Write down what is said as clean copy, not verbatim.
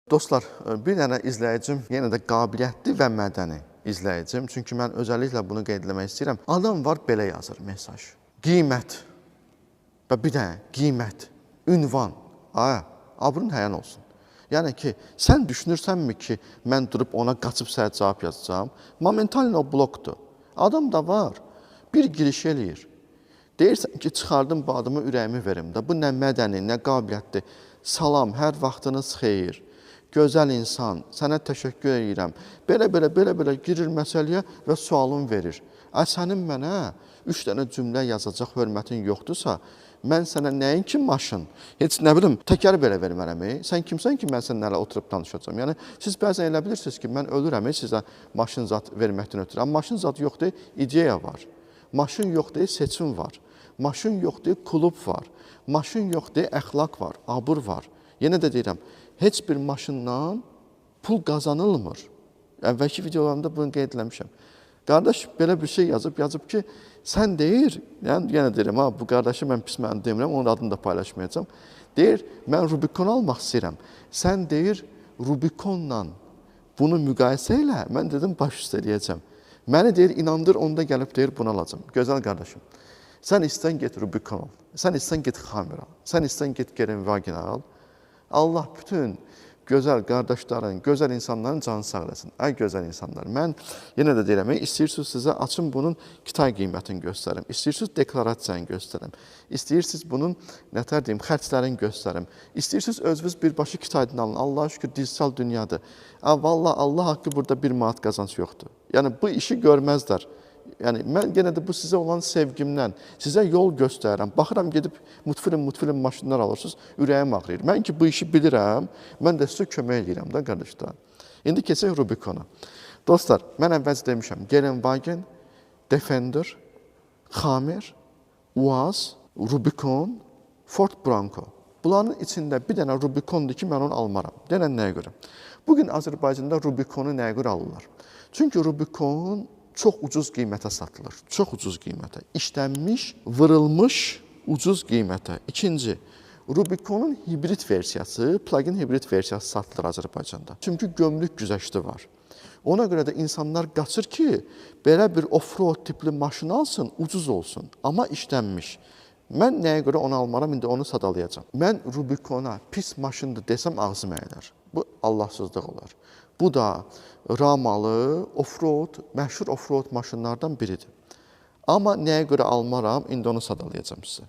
Dostlar, bir dənə izləyicim, yenə də qabiliyyətli və mədəni izləyicim. Çünki mən özəlliklə bunu qeyd etmək istəyirəm. Adam var, belə yazır mesaj. Qiymət və bir dənə qiymət, ünvan. Abrın həyan olsun. Yəni ki, sən düşünürsənmi ki, mən durub ona qaçıb sənə cavab yazacağım? Momentalno blokdur. Adam da var, bir giriş eləyir. Deyirsən ki, çıxardım bu adımı, ürəyimi verim də. Bu nə mədəni, nə qabiliyyətli. Salam, hər vaxtınız xeyir. Gözəl insan, sənə təşəkkür edirəm. Belə girir məsələyə və sualını verir. Sənin mənə 3 dənə cümlə yazacaq hörmətin yoxdursa, mən sənə nəinki maşın, heç nə bilim, təkər belə vermərəm. Sən kimsən ki, mən sənə oturub danışacağım? Yəni, siz bəzən elə bilirsiniz ki, mən ölürəm, sizə maşın zat verməkdən ötürü. Amma maşın zat yoxdur, ideya var. Maşın yoxdur, seçim var. Maşın yoxdur, klub var. Maşın yoxdur, əxlaq var, abır var. Yenə də deyirəm, heç bir maşından pul qazanılmır. Əvvəlki videolarımda bunu qeyd eləmişəm. Qardaş belə bir şey yazıb ki, sən deyir, yəni yenə deyirəm, bu qardaşı mən pis mənada demirəm, onun adını da paylaşmayacağım. Deyir, mən Rubikon almaq istəyirəm. Sən deyir, Rubikonla bunu müqayisə elə, mən dedim, baş üstə eləyəcəm. Məni deyir, inandır, onda gəlib deyir, bunu alacam. Gözəl qardaşım, sən istən get Rubikon al, sən istən get Xamir al, sən istən get Gerenvagin al. Allah bütün gözəl qardaşların, gözəl insanların canını sağ eləsin. Ay gözəl insanlar, mən yenə də deyirəm, istəyirsiniz sizə açın bunun kitay qiymətini göstərim, istəyirsiniz deklarasiyanı göstərim, istəyirsiniz bunun nətər deyim, xərclərini göstərim, istəyirsiniz özünüz birbaşa kitaydan alın. Allah şükür, dijital dünyadır. Vallahi Allah haqqı burada 1 manat qazanc yoxdur. Yəni bu işi görməzlər. Yəni, mən yenə də bu sizə olan sevgimdən, sizə yol göstərirəm. Baxıram, gedib mutfilin maşınlar alırsınız, ürəyim ağrıyır. Mən ki, bu işi bilirəm, mən də sizə kömək edirəm da, qardaşlar. İndi keçək Rubikona. Dostlar, mən əvvəlcə demişəm, Gerenvagin, Defender, Xamir, Uaz, Rubikon, Ford Bronco. Bunların içində bir dənə Rubikondur ki, mən onu almaram. Denən nəyə görə? Bugün Azərbaycanda Rubikonu nəyə görə alırlar? Çünki Rubikon çox ucuz qiymətə satılır. Çox ucuz qiymətə. İşlənmiş, vırılmış ucuz qiymətə. İkinci, Rubikonun hibrid versiyası, plug-in hibrid versiyası satılır Azərbaycanda. Çünki gömrük güzəşti var. Ona görə də insanlar qaçır ki, belə bir off-road tipli maşın alsın, ucuz olsun. Amma işlənmiş. Mən nəyə görə onu almaram, indi onu sadalayacağam. Mən Rubikona pis maşındır desəm ağzım əyilər. Bu Allahsızlıq olar. Bu da ramalı, off-road, məşhur off-road maşınlardan biridir. Amma nəyə görə almaram, indi onu sadalayacağım sizə.